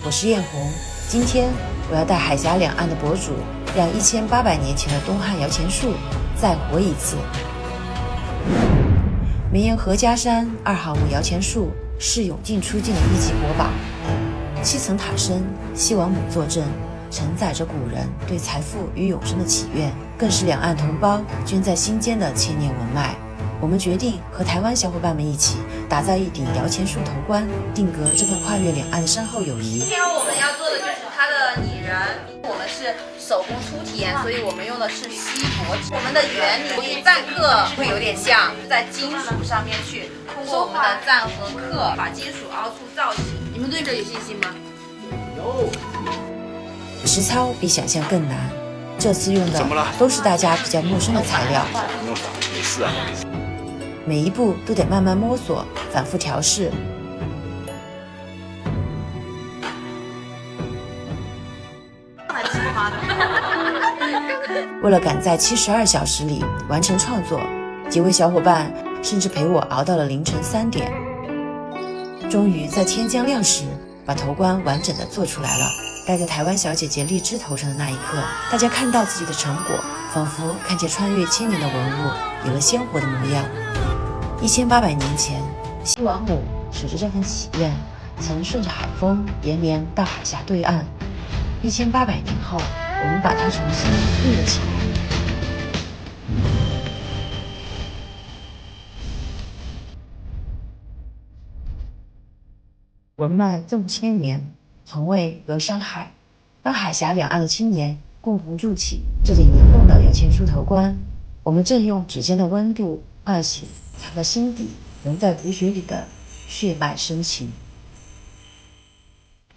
我是艳红，今天我要带海峡两岸的博主，让1800年前的东汉摇钱树再活一次。绵延何家山2号墓摇钱树是涌进出境的一级国宝，7层塔身，西王母坐镇，承载着古人对财富与永生的祈愿，更是两岸同胞捐在心间的千年文脉。我们决定和台湾小伙伴们一起打造一顶摇钱树头冠，定格这份跨越两岸的深厚友谊。今天我们要做的就是它的拟人，我们是手工初体验，所以我们用的是锡箔纸。我们的原理与篆刻会有点像，在金属上面去通过我们的篆和刻，把金属凹出造型。你们对这有信心吗？有。实操比想象更难，这次用的都是大家比较陌生的材料。没有啥，没事啊。每一步都得慢慢摸索，反复调试。为了赶在72小时里完成创作，几位小伙伴甚至陪我熬到了凌晨3点。终于在天将亮时，把头冠完整的做出来了。戴在台湾小姐姐荔枝头上的那一刻，大家看到自己的成果，仿佛看见穿越千年的文物有了鲜活的模样。1800年前，西王母守着这份祈愿，曾顺着海风延绵到海峡对岸。1800年后，我们把它重新立了起来。文脉纵千年，从未隔山海。当海峡两岸的青年共同筑起这顶凝重的摇钱树头冠，我们正用指尖的温度唤醒藏在心底、融在骨血里的血脉深情。